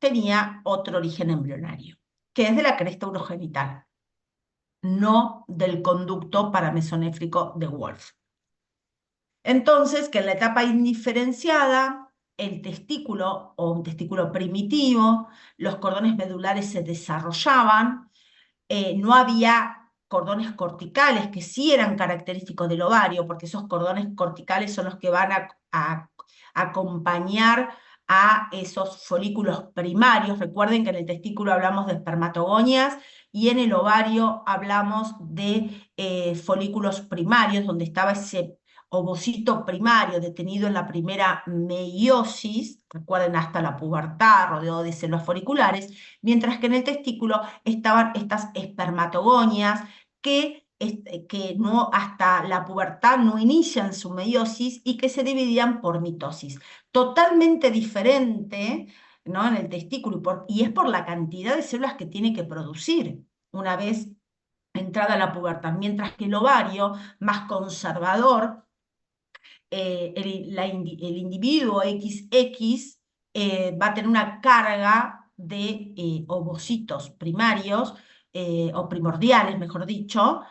tenía otro origen embrionario, que es de la cresta urogenital, no del conducto paramesonéfrico de Wolff. Entonces, que en la etapa indiferenciada, el testículo o un testículo primitivo, los cordones medulares se desarrollaban, no había cordones corticales que sí eran característicos del ovario, porque esos cordones corticales son los que van a acompañar a esos folículos primarios. Recuerden que en el testículo hablamos de espermatogonias y en el ovario hablamos de folículos primarios, donde estaba ese ovocito primario detenido en la primera meiosis, recuerden hasta la pubertad, rodeado de células foliculares, mientras que en el testículo estaban estas espermatogonias que no, hasta la pubertad no inician su meiosis y que se dividían por mitosis. Totalmente diferente, ¿no? En el testículo y es por la cantidad de células que tiene que producir una vez entrada la pubertad, mientras que el ovario, más conservador, el individuo XX va a tener una carga de ovocitos primarios o primordiales, mejor dicho,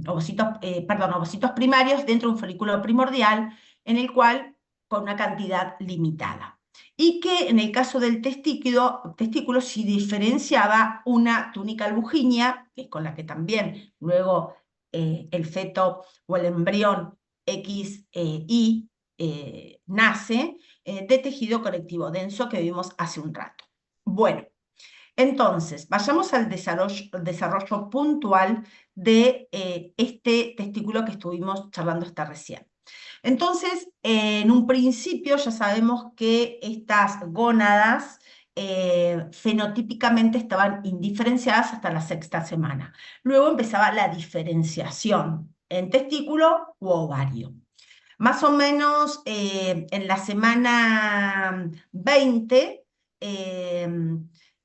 ovocitos primarios dentro de un folículo primordial en el cual con una cantidad limitada. Y que en el caso del testículo se diferenciaba una túnica albuginea, que es con la que también luego el feto o el embrión XY nace de tejido conectivo denso que vimos hace un rato. Bueno, entonces, vayamos al desarrollo puntual de este testículo que estuvimos charlando hasta recién. Entonces, en un principio ya sabemos que estas gónadas fenotípicamente estaban indiferenciadas hasta la sexta semana. Luego empezaba la diferenciación en testículo u ovario. Más o menos en la semana 20,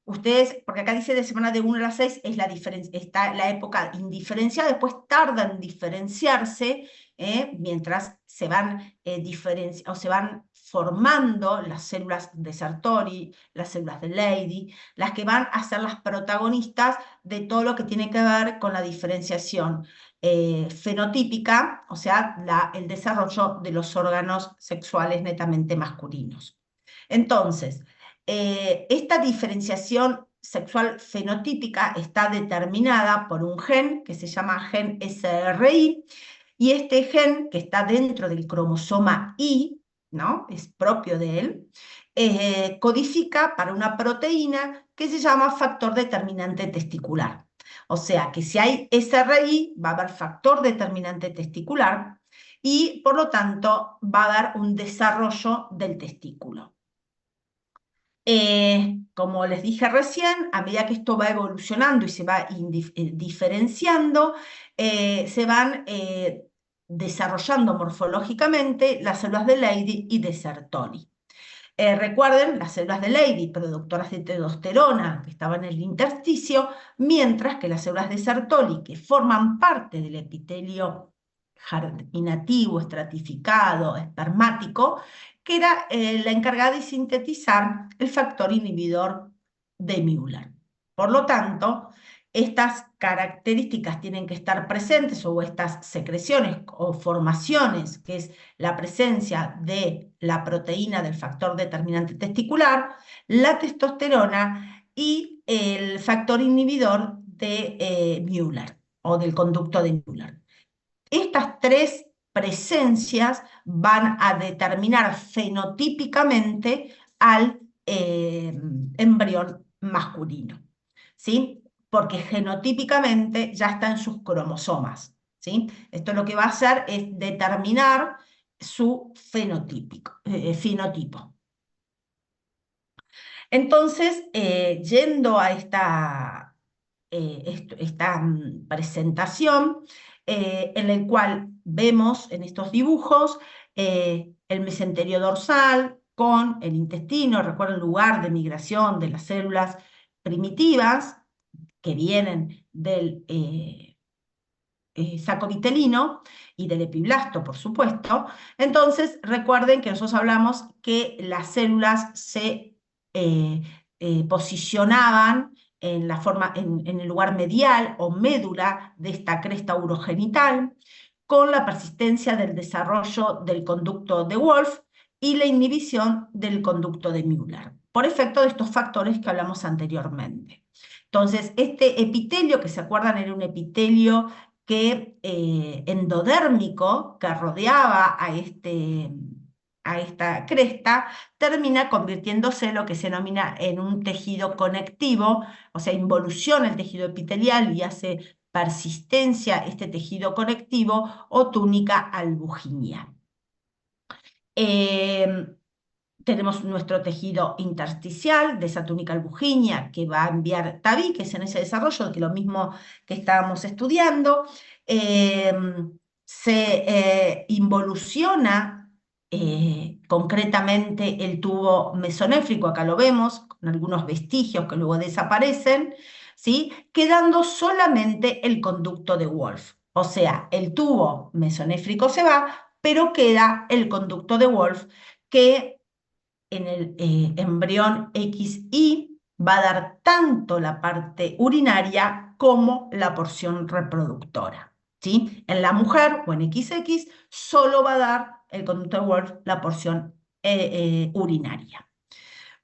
ustedes, porque acá dice de semana de 1 a la 6, es está la época indiferenciada, después tarda en diferenciarse, mientras se van, o se van formando las células de Sertoli, las células de Leydig, las que van a ser las protagonistas de todo lo que tiene que ver con la diferenciación fenotípica, o sea, el desarrollo de los órganos sexuales netamente masculinos. Entonces, esta diferenciación sexual fenotípica está determinada por un gen que se llama gen SRI, y este gen, que está dentro del cromosoma Y, ¿no? Es propio de él, codifica para una proteína que se llama factor determinante testicular. O sea que si hay SRI, va a haber factor determinante testicular y por lo tanto va a haber un desarrollo del testículo. Como les dije recién, a medida que esto va evolucionando y se va diferenciando, se van desarrollando morfológicamente las células de Leydig y de Sertoli. Recuerden, las células de Leydig, productoras de testosterona, que estaban en el intersticio, mientras que las células de Sertoli, que forman parte del epitelio germinativo, estratificado, espermático, que era la encargada de sintetizar el factor inhibidor de Müller. Por lo tanto, estas características tienen que estar presentes, o estas secreciones o formaciones, que es la presencia de la proteína del factor determinante testicular, la testosterona y el factor inhibidor de Müller o del conducto de Müller. Estas tres presencias van a determinar fenotípicamente al embrión masculino, ¿sí? Porque genotípicamente ya está en sus cromosomas, ¿sí? Esto lo que va a hacer es determinar su fenotipo. Entonces, yendo a esta presentación, en la cual vemos en estos dibujos el mesenterio dorsal con el intestino, recuerden el lugar de migración de las células primitivas que vienen del saco vitelino y del epiblasto, por supuesto. Entonces, recuerden que nosotros hablamos que las células se posicionaban en el lugar medial o médula de esta cresta urogenital, con la persistencia del desarrollo del conducto de Wolff y la inhibición del conducto de Müller, por efecto de estos factores que hablamos anteriormente. Entonces, este epitelio, que se acuerdan, era un epitelio endodérmico que rodeaba a esta cresta, termina convirtiéndose en lo que se denomina en un tejido conectivo, o sea, involuciona el tejido epitelial y hace persistencia este tejido conectivo o túnica albuginea. Tenemos nuestro tejido intersticial de esa túnica albuginea que va a enviar tabiques en ese desarrollo, que es lo mismo que estábamos estudiando. Se involuciona concretamente el tubo mesonéfrico, acá lo vemos, con algunos vestigios que luego desaparecen, ¿sí? Quedando solamente el conducto de Wolff. O sea, el tubo mesonéfrico se va, pero queda el conducto de Wolff que en el embrión XY va a dar tanto la parte urinaria como la porción reproductora, ¿sí? En la mujer o en XX solo va a dar el conducto de Wolff la porción urinaria.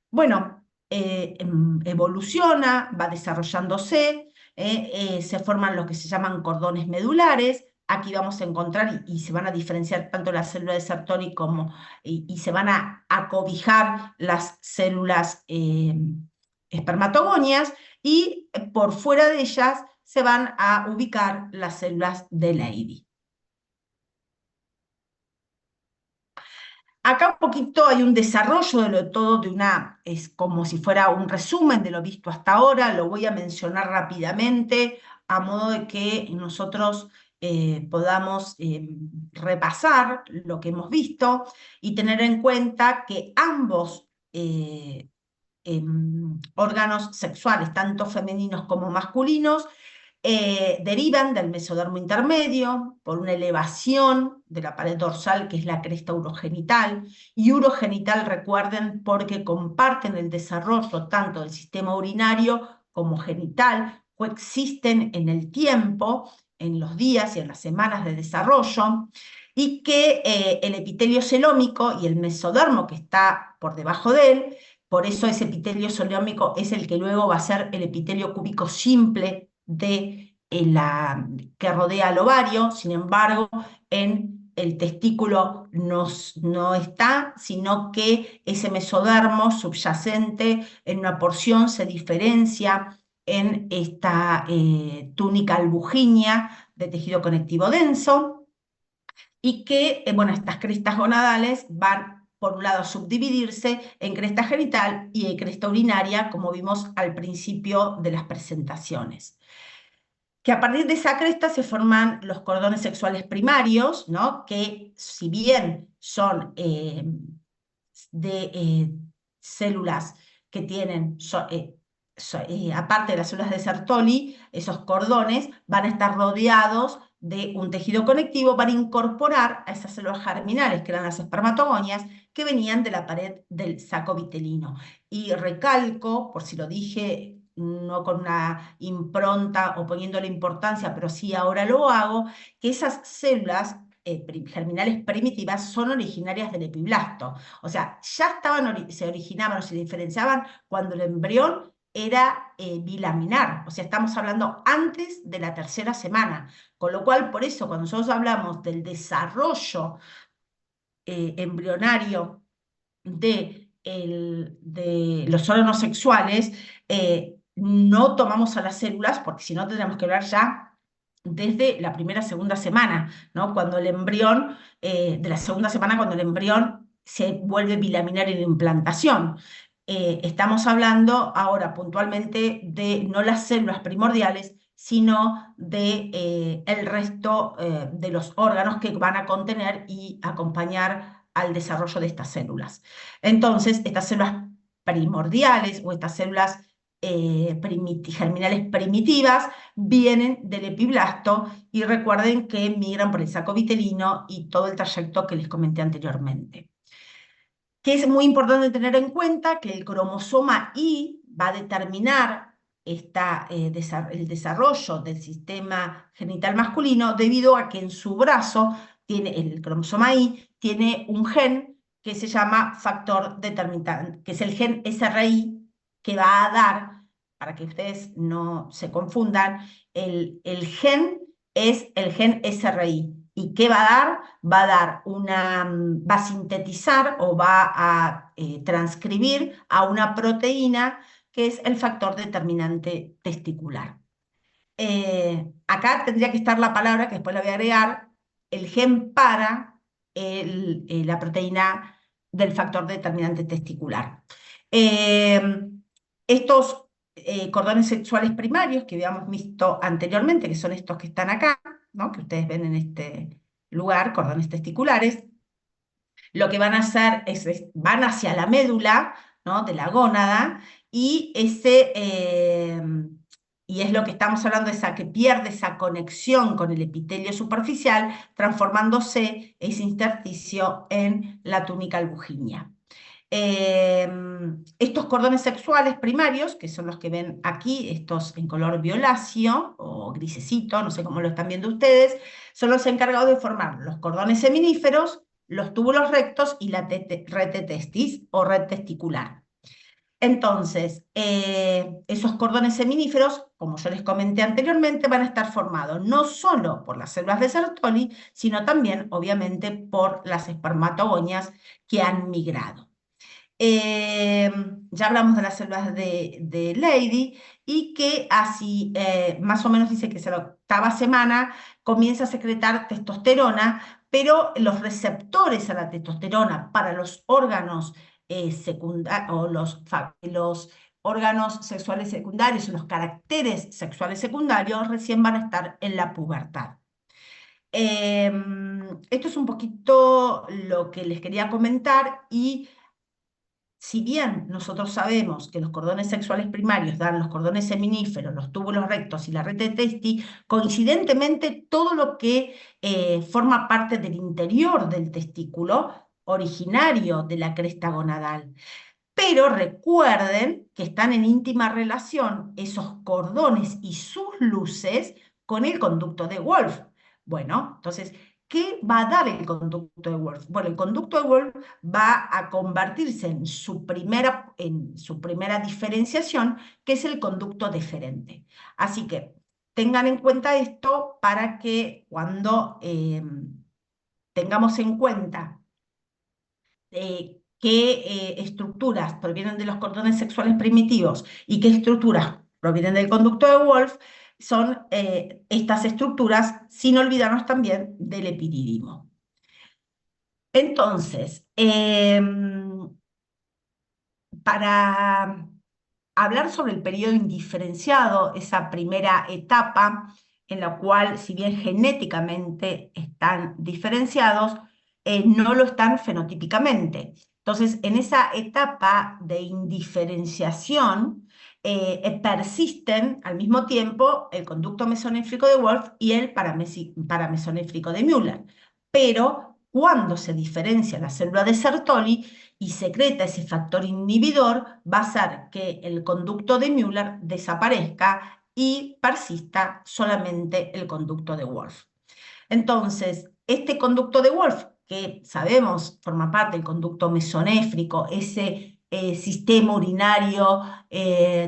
Bueno, evoluciona, va desarrollándose, se forman lo que se llaman cordones medulares. Aquí vamos a encontrar y se van a diferenciar tanto las células de Sertoli como, y se van a acobijar las células espermatogonias y por fuera de ellas se van a ubicar las células de Leydig. Acá un poquito hay un desarrollo de lo todo, es como si fuera un resumen de lo visto hasta ahora, lo voy a mencionar rápidamente a modo de que nosotros podamos repasar lo que hemos visto y tener en cuenta que ambos órganos sexuales, tanto femeninos como masculinos, derivan del mesodermo intermedio por una elevación de la pared dorsal, que es la cresta urogenital, y urogenital, recuerden, porque comparten el desarrollo tanto del sistema urinario como genital, coexisten en el tiempo, en los días y en las semanas de desarrollo, y que el epitelio celómico y el mesodermo que está por debajo de él, por eso ese epitelio celómico es el que luego va a ser el epitelio cúbico simple que rodea al ovario. Sin embargo, en el testículo no está, sino que ese mesodermo subyacente en una porción se diferencia en esta túnica albuginea de tejido conectivo denso, y que, bueno, estas crestas gonadales van, por un lado, a subdividirse en cresta genital y en cresta urinaria, como vimos al principio de las presentaciones. Que a partir de esa cresta se forman los cordones sexuales primarios, ¿no? Que si bien son de células que tienen, aparte de las células de Sertoli, esos cordones van a estar rodeados de un tejido conectivo para incorporar a esas células germinales, que eran las espermatogonias, que venían de la pared del saco vitelino. Y recalco, por si lo dije no con una impronta o poniéndole importancia, pero sí ahora lo hago, que esas células germinales primitivas son originarias del epiblasto. O sea, ya se originaban o se diferenciaban cuando el embrión era bilaminar. O sea, estamos hablando antes de la tercera semana. Con lo cual, por eso, cuando nosotros hablamos del desarrollo embrionario de los órganos sexuales, no tomamos a las células, porque si no tendríamos que hablar ya desde la primera, segunda semana, ¿no? Cuando el embrión, de la segunda semana, cuando el embrión se vuelve bilaminar en implantación. Estamos hablando ahora puntualmente de no las células primordiales, sino de el resto de los órganos que van a contener y acompañar al desarrollo de estas células. Entonces, estas células primordiales o estas células germinales primitivas vienen del epiblasto y recuerden que migran por el saco vitelino y todo el trayecto que les comenté anteriormente. que es muy importante tener en cuenta que el cromosoma Y va a determinar el desarrollo del sistema genital masculino debido a que en su brazo el cromosoma Y tiene un gen que se llama factor determinante, que es el gen SRI, que va a dar, para que ustedes no se confundan, el gen es el gen SRI. ¿Y qué va a dar? Va a sintetizar o va a transcribir a una proteína que es el factor determinante testicular. Acá tendría que estar la palabra, que después la voy a agregar, el gen para la proteína del factor determinante testicular. Eh, Estos cordones sexuales primarios que habíamos visto anteriormente, que son estos que están acá, ¿no? Que ustedes ven en este lugar, cordones testiculares, lo que van a hacer van hacia la médula, ¿no? De la gónada, y es lo que estamos hablando, esa que pierde esa conexión con el epitelio superficial, transformándose ese intersticio en la túnica albuginea. Eh, Estos cordones sexuales primarios, que son los que ven aquí, estos en color violáceo o grisecito, no sé cómo lo están viendo ustedes, son los encargados de formar los cordones seminíferos, los túbulos rectos y la red de testis o red testicular. Entonces, esos cordones seminíferos, como yo les comenté anteriormente, van a estar formados no solo por las células de Sertoli, sino también, obviamente, por las espermatogonias que han migrado. Eh, ya hablamos de las células de Leydig y que así, más o menos dice que a la octava semana comienza a secretar testosterona, pero los receptores a la testosterona para los órganos secundarios o los órganos sexuales secundarios o los caracteres sexuales secundarios recién van a estar en la pubertad. Esto es un poquito lo que les quería comentar y si bien nosotros sabemos que los cordones sexuales primarios dan los cordones seminíferos, los túbulos rectos y la red de Testi, coincidentemente todo lo que forma parte del interior del testículo, originario de la cresta gonadal. Pero recuerden que están en íntima relación esos cordones y sus luces con el conducto de Wolf. Bueno, entonces, ¿qué va a dar el conducto de Wolf? Bueno, el conducto de Wolf va a convertirse en su primera diferenciación, que es el conducto deferente. Así que tengan en cuenta esto para que cuando tengamos en cuenta qué estructuras provienen de los cordones sexuales primitivos y qué estructuras provienen del conducto de Wolf, son estas estructuras, sin olvidarnos también del epidídimo. Entonces, para hablar sobre el periodo indiferenciado, esa primera etapa en la cual, si bien genéticamente están diferenciados, no lo están fenotípicamente. Entonces, en esa etapa de indiferenciación, persisten al mismo tiempo el conducto mesonéfrico de Wolf y el paramesonéfrico de Müller. Pero cuando se diferencia la célula de Sertoli, y secreta ese factor inhibidor, va a hacer que el conducto de Müller desaparezca y persista solamente el conducto de Wolf. Entonces, este conducto de Wolf, que sabemos forma parte del conducto mesonéfrico, ese sistema urinario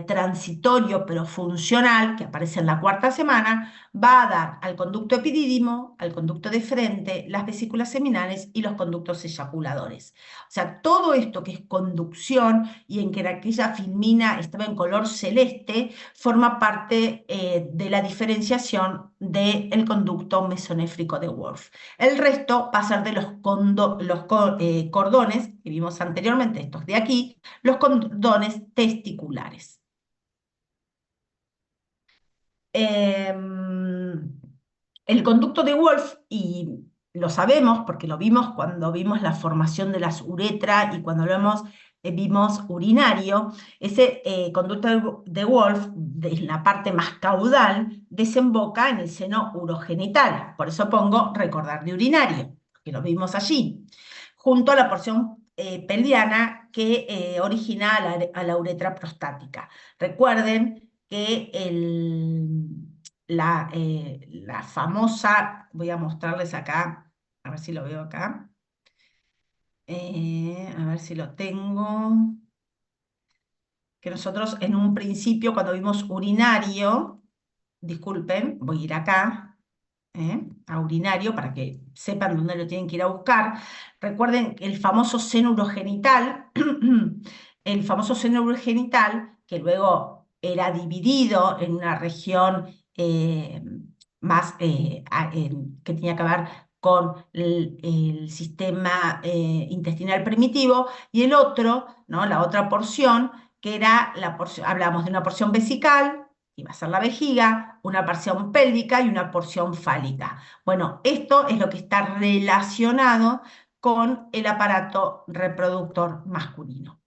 transitorio pero funcional que aparece en la cuarta semana, va a dar al conducto epidídimo, al conducto deferente, las vesículas seminales y los conductos eyaculadores. O sea, todo esto que es conducción y en que aquella filmina estaba en color celeste, forma parte de la diferenciación del conducto mesonéfrico de Wolf. El resto va a ser de los cordones que vimos anteriormente, estos de aquí, los cordones testiculares. El conducto de Wolf, y lo sabemos porque lo vimos cuando vimos la formación de las uretras y cuando vimos urinario, ese conducto de Wolf, en la parte más caudal, desemboca en el seno urogenital. Por eso pongo recordar de urinario, que lo vimos allí, junto a la porción pelviana que origina a la uretra prostática. Recuerden que la famosa, voy a mostrarles acá, a ver si lo veo acá, a ver si lo tengo, que nosotros en un principio cuando vimos urinario, disculpen, voy a ir acá, a urinario para que sepan dónde lo tienen que ir a buscar. Recuerden que el famoso seno urogenital, el famoso seno urogenital, que luego era dividido en una región más que tenía que ver con el sistema intestinal primitivo, y el otro, ¿no? La otra porción, que era la porción, hablamos de una porción vesical, iba a ser la vejiga, una porción pélvica y una porción fálica. Bueno, esto es lo que está relacionado con el aparato reproductor masculino.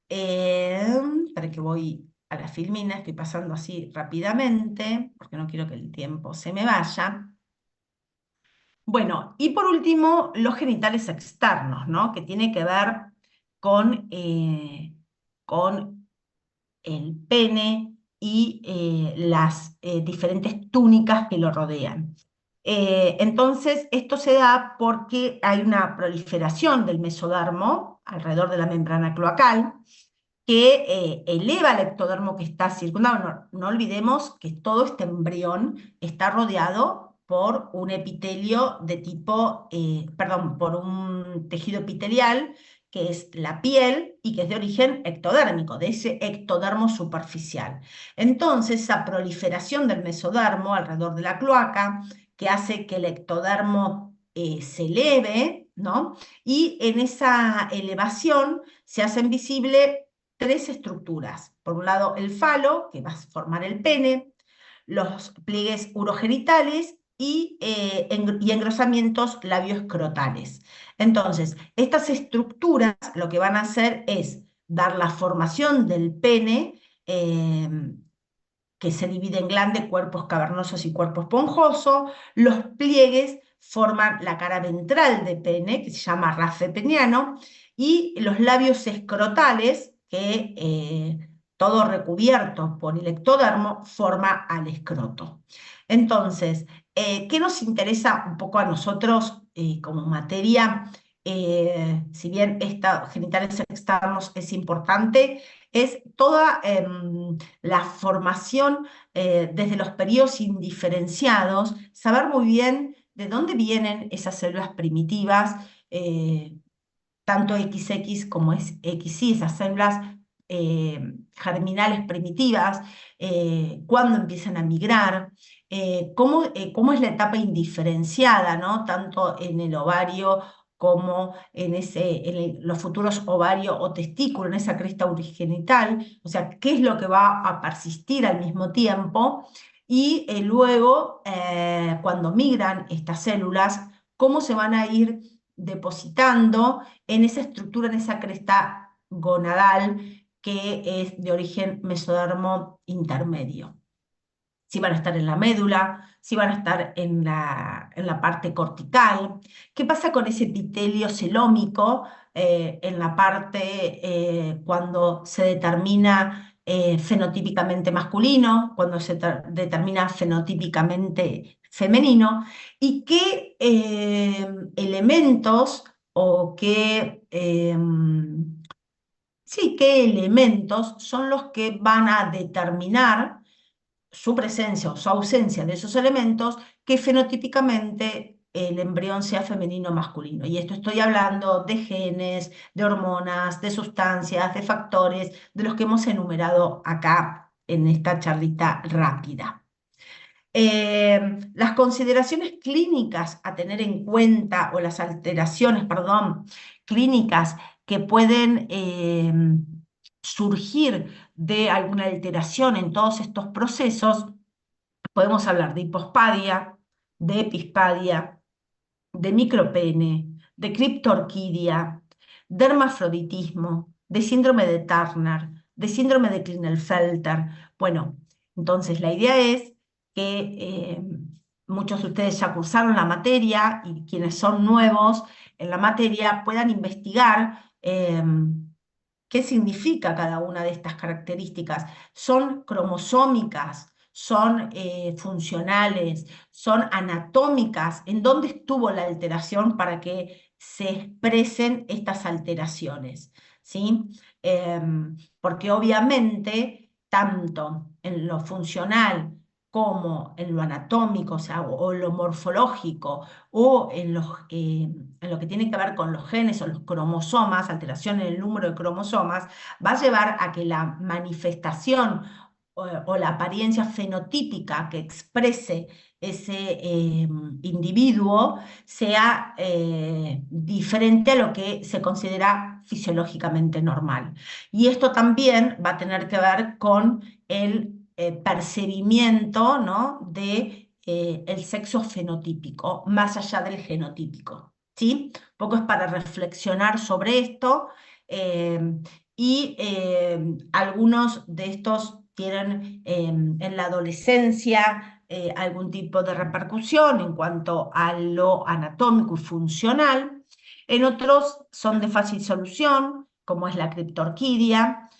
Para que voy a la filmina, estoy pasando así rápidamente, porque no quiero que el tiempo se me vaya. Bueno, y por último, los genitales externos, ¿no? Que tiene que ver con el pene y las diferentes túnicas que lo rodean. Entonces, esto se da porque hay una proliferación del mesodermo alrededor de la membrana cloacal que eleva el ectodermo que está circundando. No olvidemos que todo este embrión está rodeado por un epitelio de tipo, perdón, por un tejido epitelial que es la piel y que es de origen ectodérmico, de ese ectodermo superficial. Entonces, esa proliferación del mesodermo alrededor de la cloaca, que hace que el ectodermo se eleve, ¿no? Y en esa elevación se hacen visibles tres estructuras. Por un lado, el falo, que va a formar el pene, los pliegues urogenitales y engrosamientos labioescrotales. Entonces, estas estructuras lo que van a hacer es dar la formación del pene, que se divide en glande, cuerpos cavernosos y cuerpo esponjoso. Los pliegues forman la cara ventral de pene, que se llama rafe peniano, y los labios escrotales, que todo recubierto por el ectodermo, forma al escroto. Entonces, ¿qué nos interesa un poco a nosotros como materia? Si bien genitales externos es importante, es toda la formación desde los periodos indiferenciados, saber muy bien de dónde vienen esas células primitivas, tanto XX como es XY, esas células germinales primitivas, cuándo empiezan a migrar, cómo es la etapa indiferenciada, ¿no? Tanto en el ovario como en los futuros ovario o testículo, en esa cresta urogenital, o sea, qué es lo que va a persistir al mismo tiempo, y luego, cuando migran estas células, cómo se van a ir depositando en esa estructura, en esa cresta gonadal que es de origen mesodermo intermedio. Si van a estar en la médula, si van a estar en la parte cortical. ¿Qué pasa con ese epitelio celómico en la parte cuando se determina fenotípicamente masculino, cuando se determina fenotípicamente femenino? ¿Y qué elementos o sí, qué elementos son los que van a determinar su presencia o su ausencia de esos elementos, que fenotípicamente el embrión sea femenino o masculino? Y esto estoy hablando de genes, de hormonas, de sustancias, de factores, de los que hemos enumerado acá en esta charlita rápida. Las consideraciones clínicas a tener en cuenta, o las alteraciones, perdón, clínicas que pueden surgir de alguna alteración en todos estos procesos, podemos hablar de hipospadia, de epispadia, de micropene, de criptorquidia, de hermafroditismo, de síndrome de Turner, de síndrome de Klinefelter. Bueno, entonces la idea es que muchos de ustedes ya cursaron la materia, y quienes son nuevos en la materia puedan investigar ¿Qué significa cada una de estas características? ¿Son cromosómicas? ¿Son funcionales? ¿Son anatómicas? ¿En dónde estuvo la alteración para que se expresen estas alteraciones? ¿Sí? Porque obviamente, tanto en lo funcional como en lo anatómico, o sea, o lo morfológico, o en lo que tiene que ver con los genes o los cromosomas, alteración en el número de cromosomas, va a llevar a que la manifestación o la apariencia fenotípica que exprese ese individuo sea diferente a lo que se considera fisiológicamente normal. Y esto también va a tener que ver con el percibimiento, ¿no?, de el sexo fenotípico, más allá del genotípico. ¿Sí? Un poco es para reflexionar sobre esto, eh, y algunos de estos tienen en la adolescencia algún tipo de repercusión en cuanto a lo anatómico y funcional. En otros son de fácil solución, como es la criptorquidia,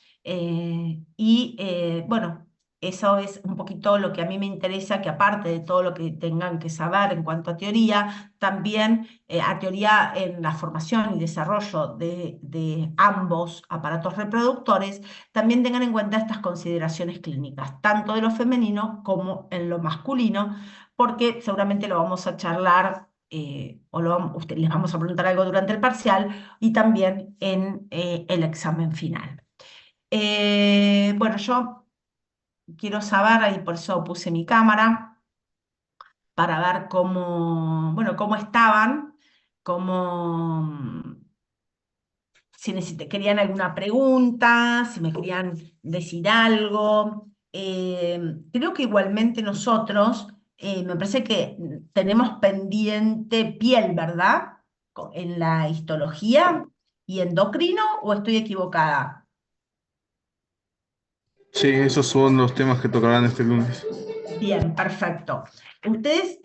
bueno, eso es un poquito lo que a mí me interesa, que aparte de todo lo que tengan que saber en cuanto a teoría, también a teoría en la formación y desarrollo de ambos aparatos reproductores, también tengan en cuenta estas consideraciones clínicas, tanto de lo femenino como en lo masculino, porque seguramente lo vamos a charlar. Les vamos a preguntar algo durante el parcial y también en el examen final. Bueno, yo quiero saber, y por eso puse mi cámara, para ver cómo, bueno, cómo estaban, cómo, si querían alguna pregunta, si me querían decir algo. Creo que igualmente nosotros, me parece que tenemos pendiente piel, ¿verdad? En la histología y endocrino, ¿o estoy equivocada? Sí, esos son los temas que tocarán este lunes. Bien, perfecto. Ustedes,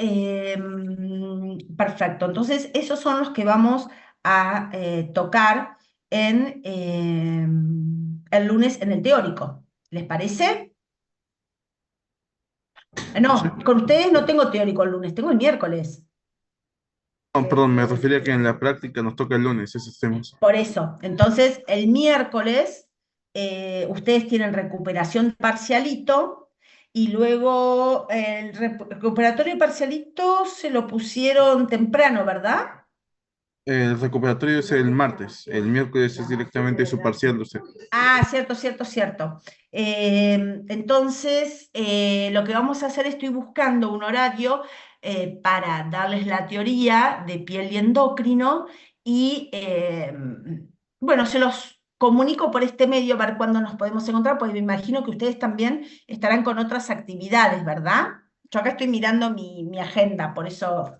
perfecto. Entonces, esos son los que vamos a tocar en el lunes en el teórico. ¿Les parece? Sí. No, con ustedes no tengo teórico el lunes, tengo el miércoles. No, perdón, me refería a que en la práctica nos toca el lunes esos temas. Por eso, entonces el miércoles ustedes tienen recuperación parcialito y luego el recuperatorio parcialito se lo pusieron temprano, ¿verdad? El recuperatorio es el martes, el miércoles es directamente su parcial, o sea. Ah, cierto, cierto, cierto. Entonces, lo que vamos a hacer, estoy buscando un horario para darles la teoría de piel y endocrino y, bueno, se los comunico por este medio a ver cuándo nos podemos encontrar, porque me imagino que ustedes también estarán con otras actividades, ¿verdad? Yo acá estoy mirando mi agenda, por eso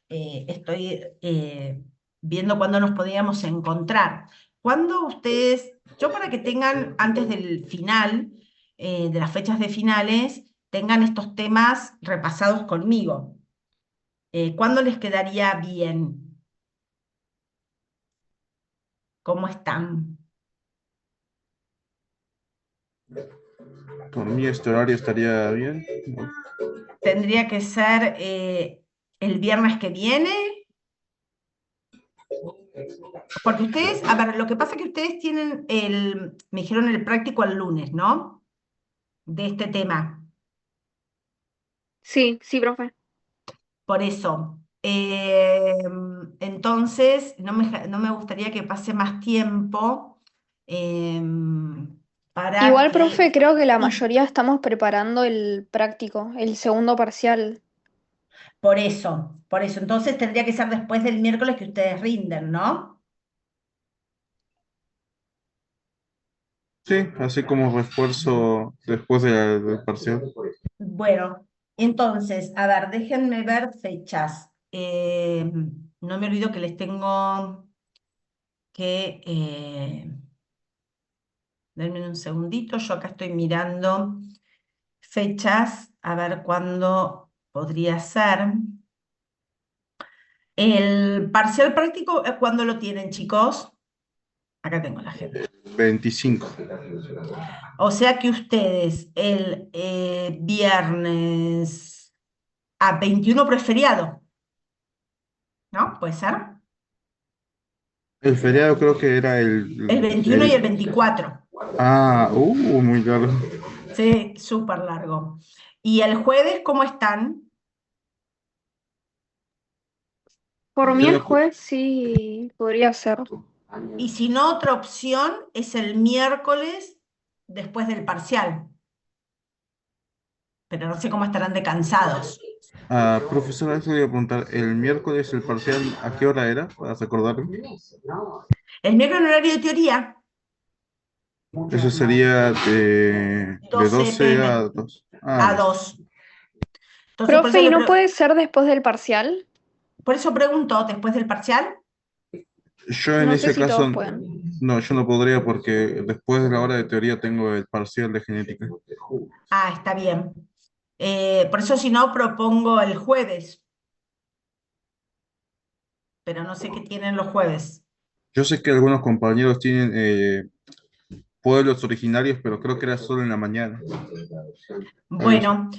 estoy viendo cuándo nos podíamos encontrar. ¿Cuándo ustedes, yo para que tengan antes del final, de las fechas de finales, tengan estos temas repasados conmigo? ¿Cuándo les quedaría bien? ¿Cómo están? Por mí este horario estaría bien, ¿no? ¿Tendría que ser el viernes que viene? Porque ustedes, a ver, lo que pasa es que ustedes tienen me dijeron el práctico el lunes, ¿no? De este tema. Sí, sí, profe. Por eso. Entonces, no me gustaría que pase más tiempo para Igual, profe, que... creo que la Sí, mayoría estamos preparando el práctico, el segundo parcial. por eso, por eso. Entonces tendría que ser después del miércoles que ustedes rinden, ¿no? Sí, así como refuerzo después del parcial. Bueno, entonces, a ver, déjenme ver fechas. No me olvido que les tengo que... denme un segundito, yo acá estoy mirando fechas, a ver cuándo podría ser. El parcial práctico, ¿cuándo lo tienen, chicos? Acá tengo la agenda. 25. O sea que ustedes el viernes a 21 pero es feriado, ¿no? ¿Puede ser? El feriado creo que era El 21 y el 24. muy largo. Sí, súper largo. ¿Y el jueves cómo están? Por mí Yo el no, jueves sí podría ser. Y si no, otra opción es el miércoles después del parcial, pero no sé cómo estarán de cansados. profesora, eso le iba a preguntar, el miércoles el parcial, ¿a qué hora era? Para recordarme. El miércoles en horario de teoría, Eso sería de 12 12 a pm 2. a Listo. 2. Entonces, Profe, ¿y no puede ser después del parcial? por eso pregunto, después del parcial. Yo en No sé ese si caso, todos pueden. no, yo no podría porque después de la hora de teoría tengo el parcial de genética. Ah, está bien. Por eso si no, propongo el jueves, pero no sé qué tienen los jueves. Yo sé que algunos compañeros tienen pueblos originarios, pero creo que era solo en la mañana. Algo así. Bueno,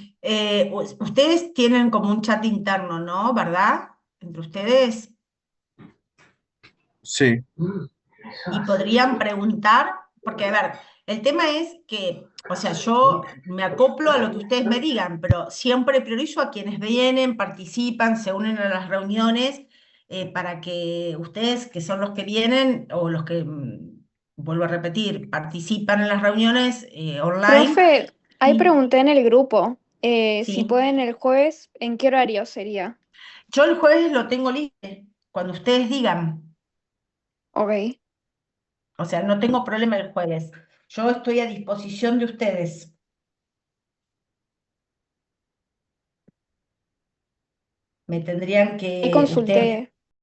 ustedes tienen como un chat interno, ¿no? ¿Verdad? Entre ustedes. Sí, Y podrían preguntar, porque a ver, el tema es que, o sea, yo me acoplo a lo que ustedes me digan, pero siempre priorizo a quienes vienen, participan, se unen a las reuniones, para que ustedes, que son los que vienen, o los que, vuelvo a repetir, participan en las reuniones online, Profe, ahí sí, pregunté en el grupo si sí. pueden el jueves, ¿en qué horario sería? Yo el jueves lo tengo libre, cuando ustedes digan. Ok. O sea, no tengo problema el jueves. Yo estoy a disposición de ustedes. Me tendrían Ahí que ustedes. consulté